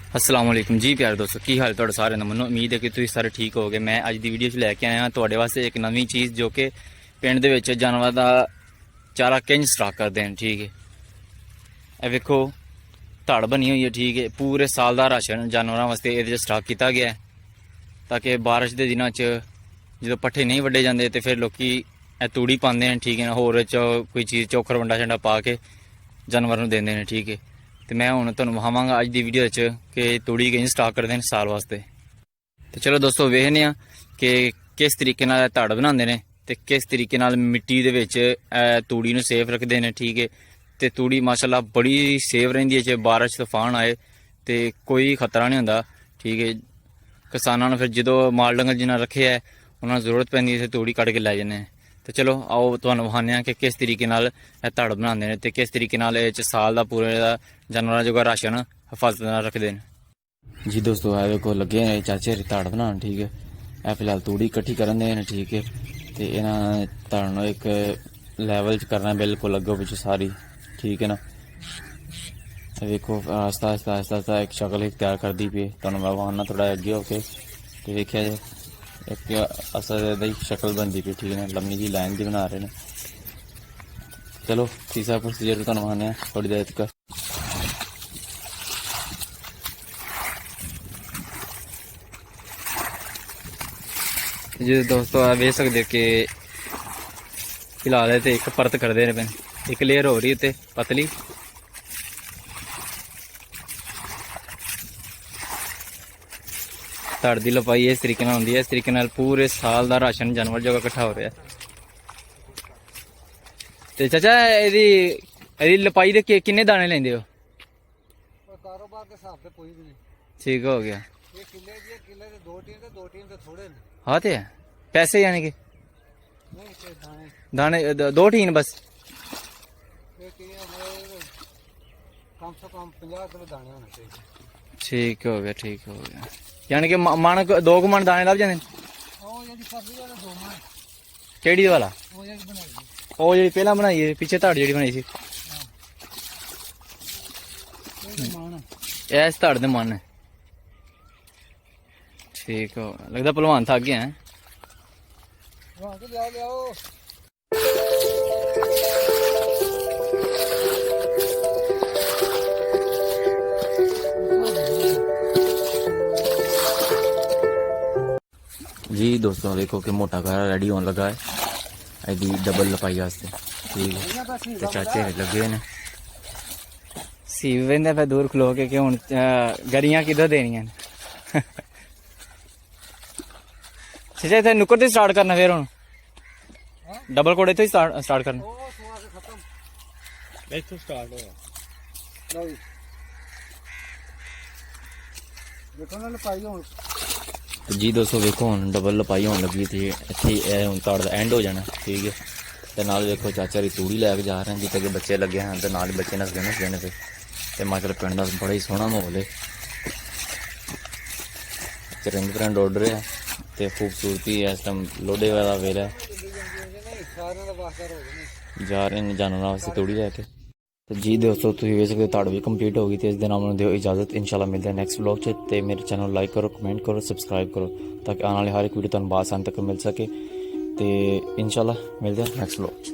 अस्सलाम वालेकुम जी प्यारे दोस्तों की हाल तुहाडा सारे दा। ਮੈਨੂੰ ਉਮੀਦ ਹੈ ਕਿ ਤੁਸੀਂ ਸਾਰੇ ਠੀਕ ਹੋਗੇ। ਮੈਂ ਅੱਜ ਦੀ ਵੀਡੀਓ 'ਚ ਲੈ ਕੇ ਆਇਆ ਹਾਂ ਤੁਹਾਡੇ ਵਾਸਤੇ ਇੱਕ ਨਵੀਂ ਚੀਜ਼ ਜੋ ਕਿ ਪਿੰਡ ਦੇ ਵਿੱਚ ਜਾਨਵਰਾਂ ਦਾ ਚਾਰਾ ਕਿੰਜ ਸਟਾਕ ਕਰਦੇ ਹਨ। ਠੀਕ ਹੈ, ਇਹ ਵੇਖੋ ਧੜ ਬਣੀ ਹੋਈ ਹੈ। ਠੀਕ ਹੈ, ਪੂਰੇ ਸਾਲ ਦਾ ਰਾਸ਼ਨ ਜਾਨਵਰਾਂ ਵਾਸਤੇ ਇਹਦੇ 'ਚ ਸਟਾਕ ਕੀਤਾ ਗਿਆ ਹੈ ਤਾਂ ਕਿ ਬਾਰਿਸ਼ ਦੇ ਦਿਨਾਂ 'ਚ ਜਦੋਂ ਪੱਠੇ ਨਹੀਂ ਵੱਢੇ ਜਾਂਦੇ ਤੇ ਫਿਰ ਲੋਕੀ ਇਹ ਤੂੜੀ ਪਾਉਂਦੇ ਹਨ। ਠੀਕ ਹੈ, ਹੋਰ ਕੋਈ ਚੀਜ਼ ਚੋਖਰ ਵੰਡਾ ਛੰਡਾ ਪਾ ਕੇ ਜਾਨਵਰਾਂ ਨੂੰ ਦਿੰਦੇ ਨੇ। ਠੀਕ ਹੈ, ਤੇ ਮੈਂ ਹੁਣ ਤੁਹਾਨੂੰ ਵਿਖਾਵਾਂਗਾ ਅੱਜ ਦੀ ਵੀਡੀਓ ਵਿੱਚ ਕਿ ਤੂੜੀ ਕਿੰਜ ਸਟਾਕ ਕਰਦੇ ਨੇ ਸਾਲ ਵਾਸਤੇ। ਤੇ ਚਲੋ ਦੋਸਤੋ ਵੇਖਦੇ ਹਾਂ ਕਿ ਕਿਸ ਤਰੀਕੇ ਨਾਲ ਇਹ ਧੜ ਬਣਾਉਂਦੇ ਨੇ ਤੇ ਕਿਸ ਤਰੀਕੇ ਨਾਲ ਮਿੱਟੀ ਦੇ ਵਿੱਚ ਤੂੜੀ ਨੂੰ ਸੇਫ ਰੱਖਦੇ ਨੇ। ਠੀਕ ਹੈ, ਤੇ ਤੂੜੀ ਮਾਸ਼ਾਅੱਲਾ ਬੜੀ ਸੇਫ ਰਹਿੰਦੀ ਹੈ, ਜੇ ਬਾਰਿਸ਼ ਤੂਫਾਨ ਆਏ ਤੇ ਕੋਈ ਖਤਰਾ ਨਹੀਂ ਹੁੰਦਾ। ਠੀਕ ਹੈ, ਕਿਸਾਨਾਂ ਨੂੰ ਫਿਰ ਜਦੋਂ ਮਾਲ ਡੰਗਰ ਜਿਨ੍ਹਾਂ ਰੱਖੇ ਹੈ ਉਹਨਾਂ ਨੂੰ ਜ਼ਰੂਰਤ ਪੈਂਦੀ ਹੈ ਤੂੜੀ ਕੱਢ ਕੇ ਲੈ ਜਾਂਦੇ ਨੇ। ਤੇ ਚਲੋ ਆਓ ਤੁਹਾਨੂੰ ਵਿਖਾਉਂਦੇ ਹਾਂ ਕਿ ਕਿਸ ਤਰੀਕੇ ਨਾਲ ਇਹ ਧੜ ਬਣਾਉਂਦੇ ਨੇ ਤੇ ਕਿਸ ਤਰੀਕੇ ਨਾਲ ਇਹ 'ਚ ਸਾਲ ਦਾ ਪੂਰੇ ਦਾ ਜਾਨਵਰਾਂ ਜੋਗਾ ਰਾਸ਼ਨ ਹਿਫਾਜ਼ਤ ਨਾਲ ਰੱਖਦੇ ਨੇ। ਜੀ ਦੋਸਤੋ ਇਹ ਵੇਖੋ ਲੱਗੇ ਨੇ ਚਾਚੇ ਧੜ ਬਣਾਉਣ। ਠੀਕ ਹੈ, ਇਹ ਫਿਲਹਾਲ ਤੂੜੀ ਇਕੱਠੀ ਕਰਨ ਦੇ ਨੇ। ਠੀਕ ਹੈ, ਤੇ ਇਹਨਾਂ ਧੜ ਨੂੰ ਇੱਕ ਲੈਵਲ 'ਚ ਕਰਨਾ ਬਿਲਕੁਲ ਅੱਗੋਂ ਪਿੱਛੋਂ ਸਾਰੀ। ਠੀਕ ਹੈ ਨਾ, ਇਹ ਵੇਖੋ ਆਸਤਾ ਆਸਤਾ ਇੱਕ ਸ਼ਕਲ ਹੀ ਤਿਆਰ ਕਰਦੀ ਪਈ। ਤੁਹਾਨੂੰ ਮੈਂ ਵਿਖਾਉਣਾ ਥੋੜਾ ਅੱਗੇ ਹੋ ਕੇ ਤੇ ਵੇਖਿਆ ਜੇ ਇੱਕ ਅਸਲ ਦੀ ਸ਼ਕਲ ਬਣਦੀ ਪਈ। ਠੀਕ ਹੈ, ਲੰਮੀ ਜੀ ਲਾਈਨ ਦੀ ਬਣਾ ਰਹੇ ਨੇ। ਚਲੋ ਤੀਸਰਾ ਪ੍ਰੋਸੀਜਰ ਤੁਹਾਨੂੰ ਵਿਖਾਉਂਦੇ ਹਾਂ ਥੋੜੀ ਦੇਰ ਤੱਕ। ਜੀ ਦੋਸਤੋ ਆ ਵੇਖ ਸਕਦੇ ਕਿ ਫਿਲਹਾਲ ਤੇ ਇੱਕ ਪਰਤ ਕਰਦੇ ਨੇ ਪਏ, ਇੱਕ ਲੇਅਰ ਹੋ ਰਹੀ ਉੱਤੇ ਪਤਲੀ। ਧੜ ਦੀ ਲਪਾਈ ਇਸ ਤਰੀਕੇ ਨਾਲ ਹੁੰਦੀ ਹੈ। ਇਸ ਤਰੀਕੇ ਨਾਲ ਪੂਰੇ ਸਾਲ ਦਾ ਰਾਸ਼ਨ ਜਾਨਵਰ ਜੋਗਾ ਇਕੱਠਾ ਹੋ ਰਿਹਾ। ਤੇ ਚਾਚਾ ਇਹਦੀ ਲਪਾਈ ਦੇ ਕਿੰਨੇ ਦਾਣੇ ਲੈਂਦੇ ਹੋ? ਕਾਰੋਬਾਰ ਦੇ ਹਿਸਾਬ ਤੇ ਕੋਈ ਵੀ ਨਹੀਂ। ਠੀਕ ਹੋ ਗਿਆ। ਇਹ ਕਿੱਲੇ ਦੇ ਦੋ ਟੀਨ ਤੇ ਥੋੜੇ ਨੇ। ਹਾਂ ਤੇ ਹੈ ਪੈਸੇ ਯਾਨੀ ਕਿ ਨਹੀਂ ਤੇ ਦਾਣੇ ਦੋ ਟੀਨ ਬਸ। ਇਹ ਟੀਨ ਕਮ ਸੇ ਕਮ 50 ਕਿਲੋ ਦਾਣੇ ਹੋਣੇ ਚਾਹੀਦੇ। ਠੀਕ ਹੋ ਗਿਆ, ਠੀਕ ਹੋ ਗਿਆ। ਯਾਨੀ ਕਿ ਮਣ 2 ਮਣ ਦਾਣੇ ਲੱਭ ਜਾਂਦੇ ਨੇ। ਉਹ ਜਿਹੜੀ ਫਸਲੀ ਵਾਲਾ 2 ਮਣ। ਕਿਹੜੀ ਵਾਲਾ? ਉਹ ਜਿਹੜੀ ਬਣਾਈ। ਉਹ ਜਿਹੜੀ ਪਹਿਲਾਂ ਬਣਾਈ ਹੈ ਪਿੱਛੇ ਧੜ ਜਿਹੜੀ ਬਣਾਈ ਸੀ। ਇਹ ਮਣ ਇਸ ਧੜ ਦੇ ਮਣ। ਠੀਕ ਹੋ, ਲੱਗਦਾ ਭਲਵਾਨ ਥੱਕ ਗਿਆ ਹੈ। ਵਾਹ ਕੇ ਲਿਆਓ। ਜੀ ਦੋਸਤੋ ਵੇਖੋ ਕਿ ਮੋਟਾ ਘਰ ਰੈਡੀ ਹੋਣ ਲੱਗਾ ਹੈ ਇਹਦੀ ਡਬਲ ਲਪਾਈ ਵਾਸਤੇ। ਠੀਕ ਹੈ, ਤੇ ਚਾਚੇ ਲੱਗੇ ਨੇ ਸੀ ਵੇਂਦੇ ਪਏ ਦੂਰ ਖਲੋ ਕੇ ਕਿ ਹੁਣ ਗਰੀਆਂ ਕਿੱਦਾਂ ਦੇਣੀਆਂ ਨੇ। ਚਾਚਾ ਇੱਥੇ ਨੁੱਕਰ ਤੇ ਸਟਾਰਟ ਕਰਨਾ ਫਿਰ ਹੁਣ ਡਬਲ ਕੋੜੇ ਤੋਂ ਹੀ ਸਟਾਰਟ ਕਰਨਾ। ਉਹ ਸਮਾਂ ਕੇ ਖਤਮ ਇੱਥੋਂ ਸਟਾਰਟ ਹੋਇਆ। ਲਓ ਜੀ ਦੇਖੋ ਨਾ ਲਪਾਈ ਹੁਣ। ਜੀ ਦੋਸਤੋ ਵੇਖੋ ਹੁਣ ਡਬਲ ਲਪਾਈ ਹੋਣ ਲੱਗੀ ਤੇ ਇੱਥੇ ਇਹ ਹੁਣ ਧੜ ਦਾ ਐਂਡ ਹੋ ਜਾਣਾ। ਠੀਕ ਹੈ, ਤੇ ਨਾਲ ਵੇਖੋ ਚਾਚਾ ਦੀ ਤੂੜੀ ਲੈ ਕੇ ਜਾ ਰਹੇ ਹਨ ਜਿੱਥੇ ਕਿ ਬੱਚੇ ਲੱਗੇ ਹਨ ਤੇ ਨਾਲ ਹੀ ਬੱਚੇ ਨਸਦੇ ਨੇ ਤੇ ਮਾਸ਼ਾਅੱਲਾ ਪਿੰਡ ਦਾ ਬੜਾ ਹੀ ਸੋਹਣਾ ਮਾਹੌਲ ਹੈ। ਰੰਗ ਬਰੰਗ ਉੱਡ ਰਿਹਾ ਤੇ ਖੂਬਸੂਰਤੀ ਇਸ ਟਾਈਮ ਲੋਡੇ ਵਾਲਾ ਵੇਲਾ ਸਾਰਿਆਂ ਦਾ ਵਾਸਤਾ ਹੋ ਗਏ ਜਾ ਰਹੇ ਨੇ ਜਾਨਵਰਾਂ ਵਾਸਤੇ ਤੂੜੀ ਲੈ ਕੇ। ਤੇ ਜੀ ਦੋਸਤੋ ਤੁਸੀਂ ਵੇਖ ਸਕਦੇ ਧੜ ਵੀ ਕੰਪਲੀਟ ਹੋ ਗਈ ਤੇ ਇਸ ਦੇ ਨਾਲ ਮੈਨੂੰ ਦਿਓ ਇਜਾਜ਼ਤ। ਇਨਸ਼ਾਅੱਲਾ ਮਿਲਦੇ ਹਾਂ ਨੈਕਸਟ ਵਲੌਗ 'ਚ। ਤੇ ਮੇਰੇ ਚੈਨਲ ਨੂੰ ਲਾਈਕ ਕਰੋ, ਕਮੈਂਟ ਕਰੋ, ਸਬਸਕ੍ਰਾਈਬ ਕਰੋ ਤਾਂ ਕਿ ਆਉਣ ਵਾਲੀ ਹਰ ਇੱਕ ਵੀਡੀਓ ਤੁਹਾਨੂੰ ਬਾਅਦ ਤੱਕ ਮਿਲ ਸਕੇ। ਤੇ ਇਨਸ਼ਾਅੱਲਾ ਮਿਲਦੇ ਹਾਂ ਨੈਕਸਟ ਵਲੌਗ 'ਚ।